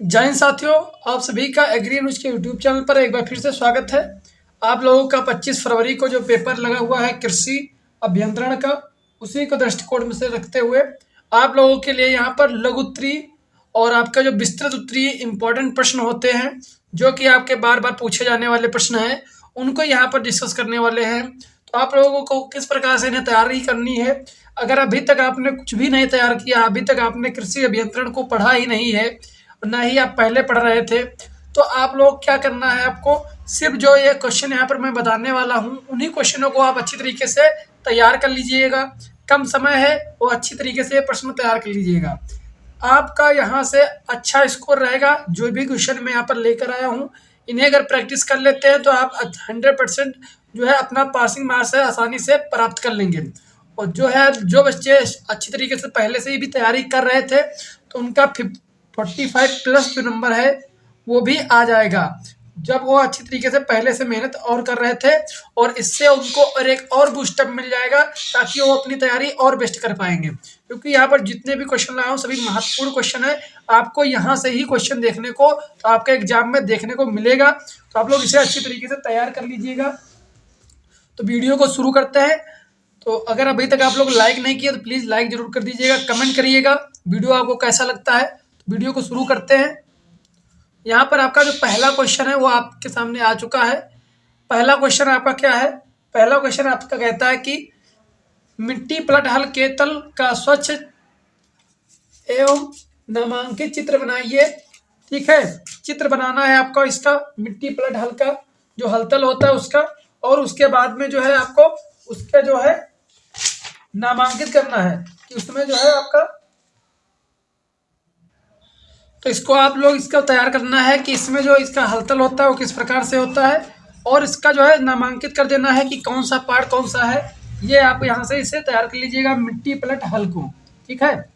जय हिंद साथियों, आप सभी का एग्री न्यूज़ के यूट्यूब चैनल पर एक बार फिर से स्वागत है। आप लोगों का 25 फरवरी को जो पेपर लगा हुआ है कृषि अभियंत्रण का, उसी को दृष्टिकोण में से रखते हुए आप लोगों के लिए यहाँ पर लघु उत्तरीय और आपका जो विस्तृत उत्तरीय इम्पोर्टेंट प्रश्न होते हैं, जो कि आपके बार बार पूछे जाने वाले प्रश्न हैं, उनको यहाँ पर डिस्कस करने वाले हैं। तो आप लोगों को किस प्रकार से इन्हें तैयारी करनी है। अगर अभी तक आपने कुछ भी नहीं तैयार किया, अभी तक आपने कृषि अभियंत्रण को पढ़ा ही नहीं है, ना ही आप पहले पढ़ रहे थे, तो आप लोग क्या करना है, आपको सिर्फ जो ये क्वेश्चन यहाँ पर मैं बताने वाला हूँ, उन्हीं क्वेश्चनों को आप अच्छी तरीके से तैयार कर लीजिएगा। कम समय है, वो अच्छी तरीके से प्रश्न तैयार कर लीजिएगा। आपका यहाँ से अच्छा स्कोर रहेगा। जो भी क्वेश्चन मैं यहाँ पर लेकर आया हूँ, इन्हें अगर प्रैक्टिस कर लेते हैं तो आप 100% जो है अपना पासिंग मार्क्स है आसानी से प्राप्त कर लेंगे। और जो बच्चे अच्छी तरीके से पहले से ही भी तैयारी कर रहे थे, तो उनका 45 प्लस जो नंबर है वो भी आ जाएगा, जब वो अच्छी तरीके से पहले से मेहनत और कर रहे थे, और इससे उनको और एक और बूस्टअप मिल जाएगा, ताकि वो अपनी तैयारी और बेस्ट कर पाएंगे। क्योंकि यहाँ पर जितने भी क्वेश्चन लाया हूँ सभी महत्वपूर्ण क्वेश्चन है, आपको यहाँ से ही क्वेश्चन देखने को तो आपके एग्जाम में देखने को मिलेगा। तो आप लोग इसे अच्छी तरीके से तैयार कर लीजिएगा। तो वीडियो को शुरू करते हैं। तो अगर अभी तक आप लोग लाइक नहीं किए तो प्लीज़ लाइक जरूर कर दीजिएगा, कमेंट करिएगा वीडियो आपको कैसा लगता है। तो वीडियो को शुरू करते हैं। यहाँ पर आपका जो पहला क्वेश्चन है वो आपके सामने आ चुका है। पहला क्वेश्चन आपका क्या है? पहला क्वेश्चन आपका कहता है कि मिट्टी पलट हल के तल का स्वच्छ एवं नामांकित चित्र बनाइए। ठीक है, चित्र बनाना है आपको इसका, मिट्टी पलट हल का जो हलतल होता है उसका, और उसके बाद में जो है आपको उसका जो है नामांकित करना है कि उसमें जो है आपका, तो इसको आप लोग इसका तैयार करना है कि इसमें जो इसका हलतल होता है वो किस प्रकार से होता है, और इसका जो है नामांकित कर देना है कि कौन सा पार्ट कौन सा है। ये आप यहाँ से इसे तैयार कर लीजिएगा, मिट्टी पलट हल को। ठीक है,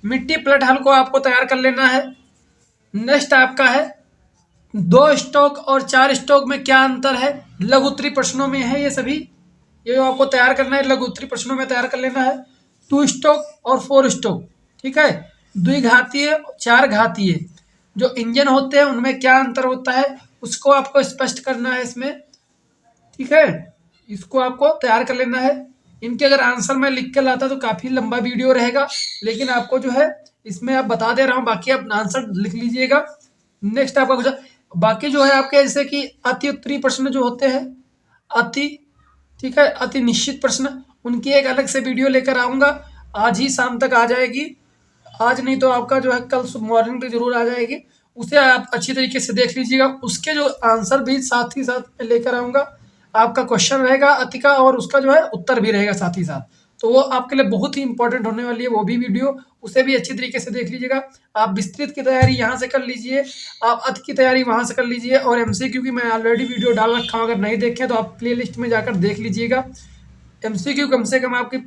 मिट्टी पलट हल को आपको तैयार कर लेना है। नेक्स्ट आपका है 2 स्ट्रोक और 4 स्ट्रोक में क्या अंतर है। लघु उत्तरीय प्रश्नों में है ये सभी, ये आपको तैयार करना है, लघु उत्तरीय प्रश्नों में तैयार कर लेना है। 2 स्ट्रोक और 4 स्ट्रोक, ठीक है, द्विघातीय 4 घातीय जो इंजन होते हैं उनमें क्या अंतर होता है, उसको आपको स्पष्ट करना है इसमें। ठीक है, इसको आपको तैयार कर लेना है। इनके अगर आंसर मैं लिख के लाता तो काफ़ी लंबा वीडियो रहेगा, लेकिन आपको जो है इसमें आप बता दे रहा हूँ, बाकी आप आंसर लिख लीजिएगा। नेक्स्ट आपका कुछ बाकी जो है आपके जैसे कि अति उत्तरीय प्रश्न जो होते हैं, अति, ठीक है, अति निश्चित प्रश्न, उनकी एक अलग से वीडियो लेकर आऊँगा। आज ही शाम तक आ जाएगी, आज नहीं तो आपका जो है कल मॉर्निंग पे जरूर आ जाएगी। उसे आप अच्छी तरीके से देख लीजिएगा, उसके जो आंसर भी साथ ही साथ मैं लेकर आऊँगा। आपका क्वेश्चन रहेगा अति का, और उसका जो है उत्तर भी रहेगा साथ ही साथ। तो वो आपके लिए बहुत ही इंपॉर्टेंट होने वाली है वो भी वीडियो, उसे भी अच्छी तरीके से देख लीजिएगा। आप विस्तृत की तैयारी यहाँ से कर लीजिए, आप अति की तैयारी वहाँ से कर लीजिए, और एमसीक्यू की मैं ऑलरेडी वीडियो डाल रखा हूँ, अगर नहीं देखें तो आप प्लेलिस्ट में जाकर देख लीजिएगा। एमसीक्यू कम से कम आपकी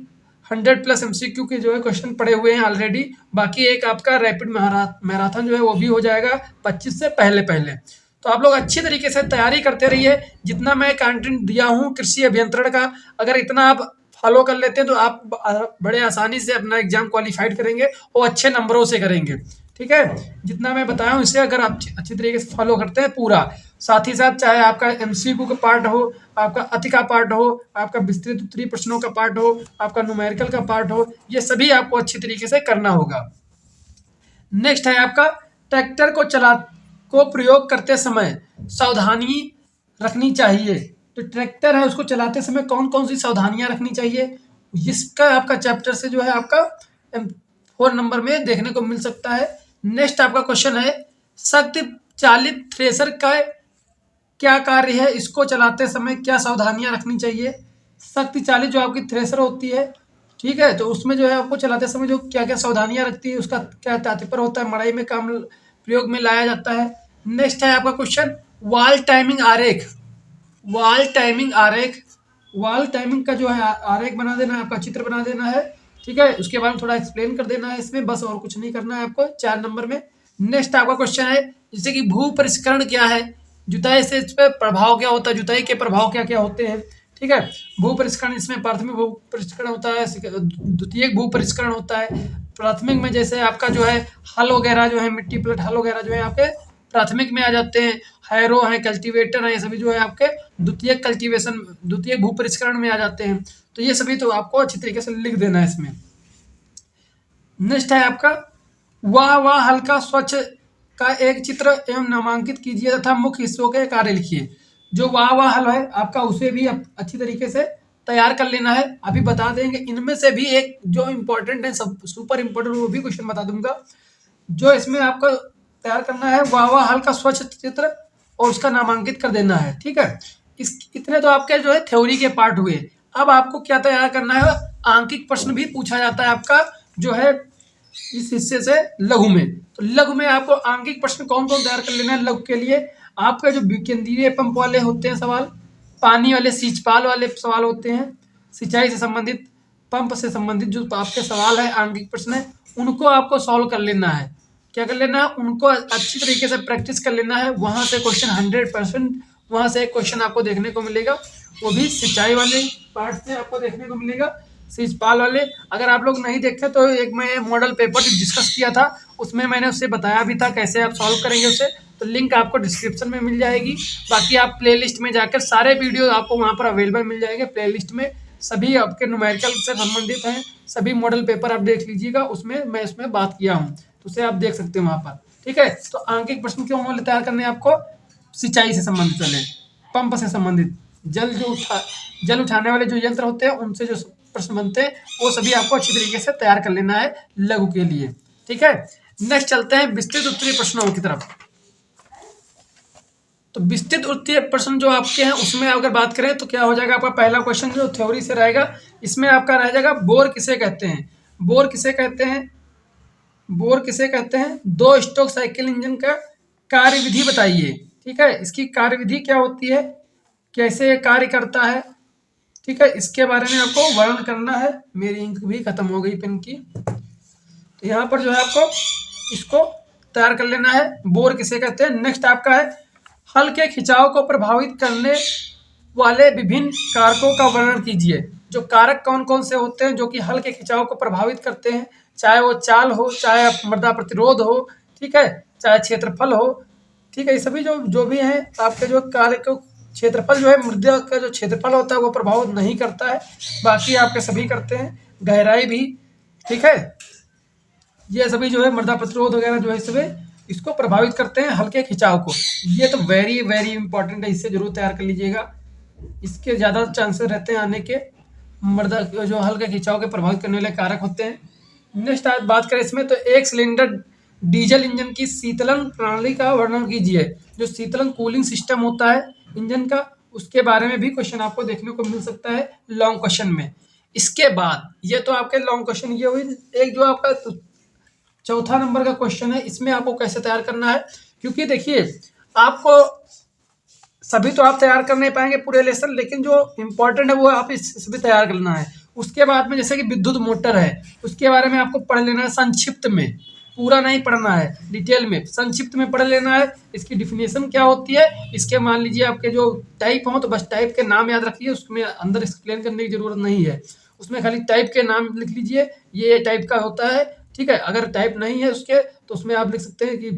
100 प्लस एमसीक्यू के जो है क्वेश्चन पड़े हुए हैं ऑलरेडी। बाकी एक आपका रैपिड मैराथन जो है वो भी हो जाएगा 25 से पहले पहले। तो आप लोग अच्छी तरीके से तैयारी करते रहिए। जितना मैं कंटेंट दिया हूँ कृषि अभियंत्रण का, अगर इतना आप फॉलो कर लेते हैं तो आप बड़े आसानी से अपना एग्जाम क्वालिफाइड करेंगे और अच्छे नंबरों से करेंगे। ठीक है, जितना मैं बताया हूँ इसे अगर आप अच्छी तरीके से फॉलो करते हैं पूरा, साथ ही साथ चाहे आपका एमसीक्यू का पार्ट हो, आपका अति का पार्ट हो, आपका विस्तृत उत्तरीय प्रश्नों का पार्ट हो, आपका न्यूमेरिकल का पार्ट हो, ये सभी आपको अच्छी तरीके से करना होगा। नेक्स्ट है आपका ट्रैक्टर को प्रयोग करते समय सावधानी रखनी चाहिए। तो ट्रैक्टर है उसको चलाते समय कौन कौन सी सावधानियां रखनी चाहिए, इसका आपका चैप्टर से जो है आपका 4 नंबर में देखने को मिल सकता है। नेक्स्ट आपका क्वेश्चन है शक्ति चालित थ्रेसर का क्या कार्य है, इसको चलाते समय क्या सावधानियां रखनी चाहिए। शक्ति चालित जो आपकी थ्रेसर होती है, ठीक है, तो उसमें जो है आपको चलाते समय जो क्या क्या सावधानियां रखती है, उसका क्या तात्पर्य होता है, मड़ाई में काम प्रयोग में लाया जाता है। नेक्स्ट है आपका क्वेश्चन वाल टाइमिंग आरेख। वाल टाइमिंग आरेख, वाल टाइमिंग का जो है आरेख बना देना है, आपका चित्र बना देना है। ठीक है, उसके बाद थोड़ा एक्सप्लेन कर देना है इसमें, बस और कुछ नहीं करना है आपको 4 नंबर में। नेक्स्ट आपका क्वेश्चन है जैसे कि भू परिष्करण क्या है, जुताई से इस पर प्रभाव क्या होता है, जुताई के प्रभाव क्या क्या होते हैं। ठीक है, भू परिष्करण इसमें प्राथमिक भू परिष्करण होता है, द्वितीयक भू परिष्करण होता है, प्राथमिक में जैसे आपका जो है हल वगैरह जो है, मिट्टी प्लेट हल वगैरह जो है आपके प्राथमिक में आ जाते हैं। हैरो है, कल्टीवेटर है, ये सभी जो है आपके द्वितीयक कल्टीवेशन, द्वितीयक भू परिष्करण में आ जाते हैं। तो ये सभी तो आपको अच्छी तरीके से लिख देना है इसमें। नेक्स्ट है आपका वाह हल्का स्वच्छ का एक चित्र एवं नामांकित कीजिए तथा मुख्य हिस्सों के कार्य लिखिए। जो वाह हल है आपका, उसे भी अच्छी तरीके से तैयार कर लेना है। अभी बता देंगे इनमें से भी एक जो इम्पोर्टेंट है, सब सुपर इम्पोर्टेंट, वो भी क्वेश्चन बता दूंगा। जो इसमें आपको तैयार करना है वाह हल का स्वच्छ चित्र और उसका नामांकित कर देना है। ठीक है, इतने तो आपके जो है थ्योरी के पार्ट हुए। अब आपको क्या तैयार करना है, आंकिक प्रश्न भी पूछा जाता है आपका जो है इस हिस्से से लघु में। तो लघु में आपको आंकिक प्रश्न कौन कौन तैयार कर लेना है लघु के लिए। आपका जो केंद्रीय पंप वाले होते हैं सवाल, पानी वाले सींचपाल वाले सवाल होते हैं, सिंचाई से संबंधित, पंप से संबंधित जो आपके सवाल है आंकिक प्रश्न है, उनको आपको सॉल्व कर लेना है। क्या कर लेना है, उनको अच्छी तरीके से प्रैक्टिस कर लेना है। वहाँ से क्वेश्चन 100%, वहाँ से एक क्वेश्चन आपको देखने को मिलेगा, वो भी सिंचाई वाले पार्ट से आपको देखने को मिलेगा, सींचपाल वाले। अगर आप लोग नहीं देखे तो एक मैं मॉडल पेपर डिस्कस किया था, उसमें मैंने उससे बताया भी था कैसे आप सॉल्व करेंगे उसे, तो लिंक आपको डिस्क्रिप्शन में मिल जाएगी। बाकी आप प्लेलिस्ट में जाकर सारे वीडियो आपको वहाँ पर अवेलेबल मिल जाएंगे। प्लेलिस्ट में सभी आपके न्यूमेरिकल से संबंधित हैं, सभी मॉडल पेपर आप देख लीजिएगा, उसमें मैं इसमें बात किया हूँ, तो उसे आप देख सकते हैं वहाँ पर। ठीक है, तो आंकिक प्रश्न क्यों वाले तैयार करने हैं आपको, सिंचाई से संबंधित वाले, पंप से संबंधित, जल उठाने वाले जो यंत्र होते हैं उनसे जो प्रश्न बनते हैं, वो सभी आपको अच्छी तरीके से तैयार कर लेना है लघु के लिए। ठीक है, नेक्स्ट चलते हैं विस्तृत उत्तरीय प्रश्नों की तरफ। तो विस्तृत उत्तरीय प्रश्न जो आपके हैं उसमें अगर बात करें तो क्या हो जाएगा, आपका पहला क्वेश्चन जो थ्योरी से रहेगा, इसमें आपका रह जाएगा बोर किसे कहते हैं। बोर किसे कहते हैं, बोर किसे कहते हैं, दो स्ट्रोक साइकिल इंजन का कार्यविधि बताइए। ठीक है, इसकी कार्यविधि क्या होती है, कैसे कार्य करता है। ठीक है, इसके बारे में आपको वर्णन करना है। मेरी इंक भी खत्म हो गई पेन की, तो यहाँ पर जो है आपको इसको तैयार कर लेना है, बोर किसे कहते हैं। नेक्स्ट आपका है हल के खिंचाव को प्रभावित करने वाले विभिन्न कारकों का वर्णन कीजिए। जो कारक कौन कौन से होते हैं जो कि हल के खिंचाव को प्रभावित करते हैं, चाहे वो चाल हो, चाहे मृदा प्रतिरोध हो, ठीक है, चाहे क्षेत्रफल हो। ठीक है, ये सभी जो भी हैं आपके जो कारक, क्षेत्रफल जो है मृदा का जो क्षेत्रफल होता है वो प्रभावित नहीं करता है, बाकी आपके सभी करते हैं, गहराई भी। ठीक है, ये सभी जो है मृदा प्रतिरोध वगैरह जो है सभी इसको प्रभावित करते हैं हल्के खिंचाव को। ये तो वेरी वेरी इंपॉर्टेंट है, इससे जरूर तैयार कर लीजिएगा, इसके ज़्यादा चांसेस रहते हैं आने के। मृदा जो हल्के खिंचाव के प्रभावित करने वाले कारक होते हैं। नेक्स्ट बात करें इसमें तो एक सिलेंडर डीजल इंजन की शीतलन प्रणाली का वर्णन कीजिए। जो शीतलन कूलिंग सिस्टम होता है इंजन का, उसके बारे में भी क्वेश्चन आपको देखने को मिल सकता है लॉन्ग क्वेश्चन में। इसके बाद ये तो आपके लॉन्ग क्वेश्चन ये हुई, एक जो आपका चौथा नंबर का क्वेश्चन है, इसमें आपको कैसे तैयार करना है, क्योंकि देखिए आपको सभी तो आप तैयार कर नहीं पाएंगे पूरे लेसन, लेकिन जो इम्पोर्टेंट है वो आप इससे भी तैयार करना है। उसके बाद में जैसे कि विद्युत मोटर है, उसके बारे में आपको पढ़ लेना है संक्षिप्त में, पूरा नहीं पढ़ना है डिटेल में, संक्षिप्त में पढ़ लेना है। इसकी डिफिनेशन क्या होती है, इसके मान लीजिए आपके जो टाइप हो तो बस टाइप के नाम याद रखिए, उसमें अंदर एक्सप्लेन करने की जरूरत नहीं है, उसमें खाली टाइप के नाम लिख लीजिए, ये टाइप का होता है। ठीक है, अगर टाइप नहीं है उसके तो उसमें आप लिख सकते हैं कि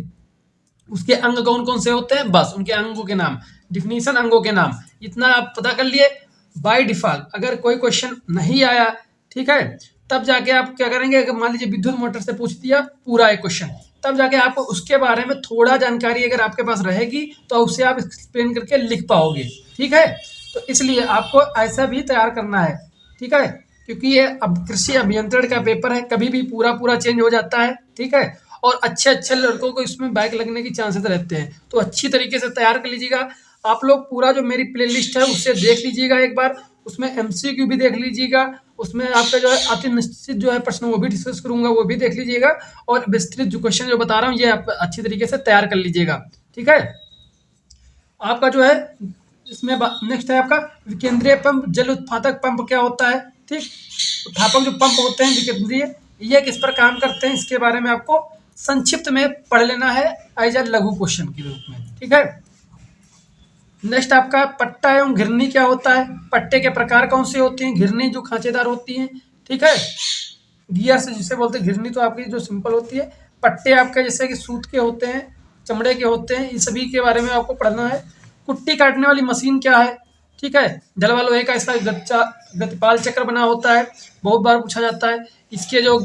उसके अंग कौन कौन से होते हैं, बस उनके अंगों के नाम, डिफिनीशन अंगों के नाम, इतना आप पता कर लिए। बाय डिफॉल्ट अगर कोई क्वेश्चन नहीं आया, ठीक है, तब जाके आप क्या करेंगे, अगर मान लीजिए विद्युत मोटर से पूछ दिया पूरा एक क्वेश्चन, तब जाके आपको उसके बारे में थोड़ा जानकारी अगर आपके पास रहेगी तो उसे आप एक्सप्लेन करके लिख पाओगे। ठीक है, तो इसलिए आपको ऐसा भी तैयार करना है। ठीक है, क्योंकि ये अब कृषि अभियंत्रण का पेपर है, कभी भी पूरा चेंज हो जाता है। ठीक है, और अच्छे लड़कों को इसमें बैक लगने की चांसेस रहते हैं, तो अच्छी तरीके से तैयार कर लीजिएगा। आप लोग पूरा जो मेरी प्लेलिस्ट है उससे देख लीजिएगा एक बार, उसमें MCQ भी देख लीजिएगा, उसमें आपका जो है अति निश्चित जो है प्रश्न वो भी डिस्कस करूंगा, वो भी देख लीजिएगा, और विस्तृत जो क्वेश्चन जो बता रहा हूँ ये आप अच्छी तरीके से तैयार कर लीजिएगा। ठीक है, आपका जो है इसमें नेक्स्ट है आपका विकेंद्रीय पंप, जल उत्पादक पंप क्या होता है। ठीक, उत्थापक जो पंप होते हैं विकेंद्रीय, ये किस पर काम करते हैं, इसके बारे में आपको संक्षिप्त में पढ़ लेना है एज अ लघु क्वेश्चन के रूप में। ठीक है, नेक्स्ट आपका पट्टा एवं घिरनी क्या होता है, पट्टे के प्रकार कौन से होते हैं, घिरनी जो खांचेदार होती हैं। ठीक है, गियर से जिसे बोलते हैं घिरनी तो आपकी जो सिंपल होती है, पट्टे आपके जैसे कि सूत के होते हैं, चमड़े के होते हैं, इन सभी के बारे में आपको पढ़ना है। कुट्टी काटने वाली मशीन क्या है, ठीक है, ढलवा लोहे का इसका गतिपाल चक्र बना होता है, बहुत बार पूछा जाता है। इसके जो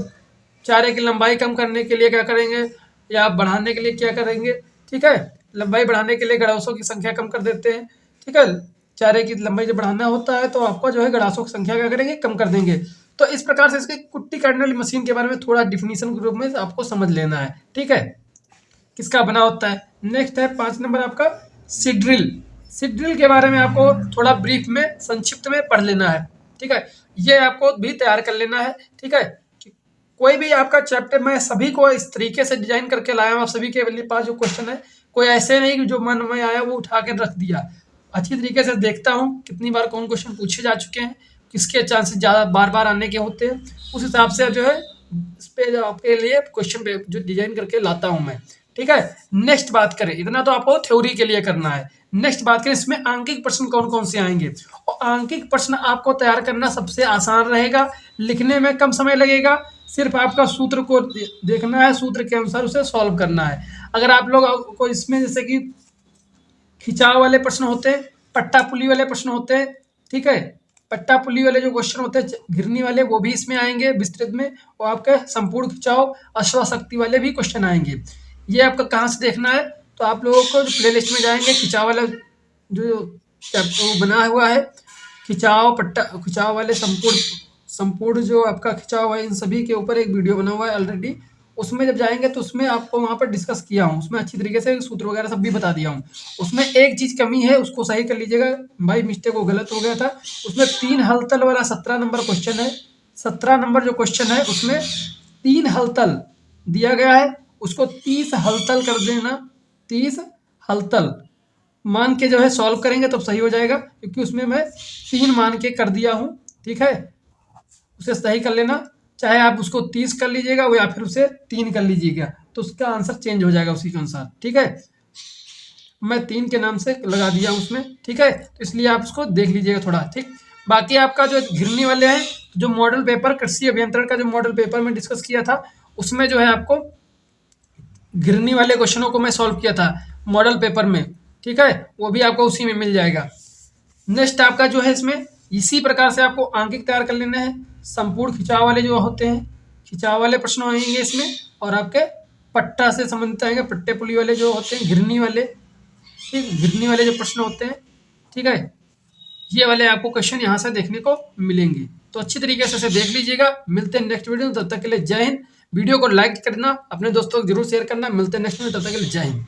चारे की लंबाई कम करने के लिए क्या करेंगे या बढ़ाने के लिए क्या करेंगे, ठीक है, लंबाई बढ़ाने के लिए गड़ासों की संख्या कम कर देते हैं, ठीक है, चारे की लंबाई जब बढ़ाना होता है तो आपका जो है गड़ासों की संख्या क्या करेंगे, कम कर देंगे। तो इस प्रकार से इसकी कुट्टी काटने वाली मशीन के बारे में थोड़ा डिफिनीशन के रूप में आपको समझ लेना है, ठीक है, किसका बना होता है। नेक्स्ट है 5 नंबर आपका सीड्रिल। सीड्रिल के बारे में आपको थोड़ा ब्रीफ में संक्षिप्त में पढ़ लेना है, ठीक है, ये आपको भी तैयार कर लेना है, ठीक है। कोई भी आपका चैप्टर मैं सभी को इस तरीके से डिजाइन करके लाया हूँ, आप सभी के पास जो क्वेश्चन है कोई ऐसे नहीं कि जो मन में आया वो उठा के रख दिया, अच्छी तरीके से देखता हूँ कितनी बार कौन क्वेश्चन पूछे जा चुके हैं, किसके चांसेस ज़्यादा बार बार आने के होते हैं, उस हिसाब से जो है इस पे आपके लिए क्वेश्चन पे जो डिजाइन करके लाता हूँ मैं, ठीक है। नेक्स्ट बात करें, इतना तो आपको थ्योरी के लिए करना है। नेक्स्ट बात करें इसमें आंकिक प्रश्न कौन कौन से आएंगे, और आंकिक प्रश्न आपको तैयार करना सबसे आसान रहेगा, लिखने में कम समय लगेगा, सिर्फ आपका सूत्र को देखना है, सूत्र के अनुसार उसे सॉल्व करना है। अगर आप लोग को इसमें जैसे कि खिंचाव वाले प्रश्न होते हैं, पट्टा पुली वाले प्रश्न होते हैं, ठीक है, पट्टा पुली वाले जो क्वेश्चन होते हैं घिरनी वाले वो भी इसमें आएंगे विस्तृत में, और आपके संपूर्ण खिंचाव अश्वशक्ति वाले भी क्वेश्चन आएंगे। ये आपका कहाँ से देखना है, तो आप लोगों को जो प्ले लिस्ट में जाएंगे खिंचाव वाला जो वो बना हुआ है, खिंचाव पट्टा खिंचाव वाले संपूर्ण जो आपका खिंचाव है, इन सभी के ऊपर एक वीडियो बना हुआ है ऑलरेडी, उसमें जब जाएंगे तो उसमें आपको वहाँ पर डिस्कस किया हूँ, उसमें अच्छी तरीके से सूत्र वगैरह सब भी बता दिया हूँ। उसमें एक चीज़ कमी है, उसको सही कर लीजिएगा भाई, मिस्टेक वो गलत हो गया था। उसमें 3 हलतल वाला 17 नंबर क्वेश्चन है, 17 नंबर जो क्वेश्चन है उसमें 3 हलतल दिया गया है, उसको 30 हलतल कर देना, 30 हलतल मान के जो है सॉल्व करेंगे तब सही हो जाएगा, क्योंकि उसमें मैं 3 मान के कर दिया हूँ, ठीक है, उसे सही कर लेना, चाहे आप उसको 30 कर लीजिएगा या फिर उसे 3 कर लीजिएगा, तो उसका आंसर चेंज हो जाएगा उसी के अनुसार, ठीक है। मैं 3 के नाम से लगा दिया हूँ उसमें, ठीक है, तो इसलिए आप उसको देख लीजिएगा थोड़ा, ठीक। बाकी आपका जो घिरनी वाले हैं, जो मॉडल पेपर कृषि अभियंत्रण का जो मॉडल पेपर में डिस्कस किया था, उसमें जो है आपको घिरनी वाले क्वेश्चनों को मैं सॉल्व किया था मॉडल पेपर में, ठीक है, वो भी आपको उसी में मिल जाएगा। नेक्स्ट आपका जो है इसमें इसी प्रकार से आपको आंकिक तैयार कर लेना है, संपूर्ण खिंचाव वाले जो होते हैं, खिंचाव वाले प्रश्न आएंगे इसमें, और आपके पट्टा से संबंधित आएंगे, पट्टे पुली वाले जो होते हैं घिरनी वाले, ठीक, घिरनी वाले जो प्रश्न होते हैं, ठीक है, ये वाले आपको क्वेश्चन यहाँ से देखने को मिलेंगे। तो अच्छी तरीके से इसे देख लीजिएगा। मिलते हैं नेक्स्ट वीडियो में, तब तक के लिए जय हिंद। वीडियो को लाइक करना, अपने दोस्तों को जरूर शेयर करना। मिलते हैं नेक्स्ट में, तब तक के लिए जय हिंद।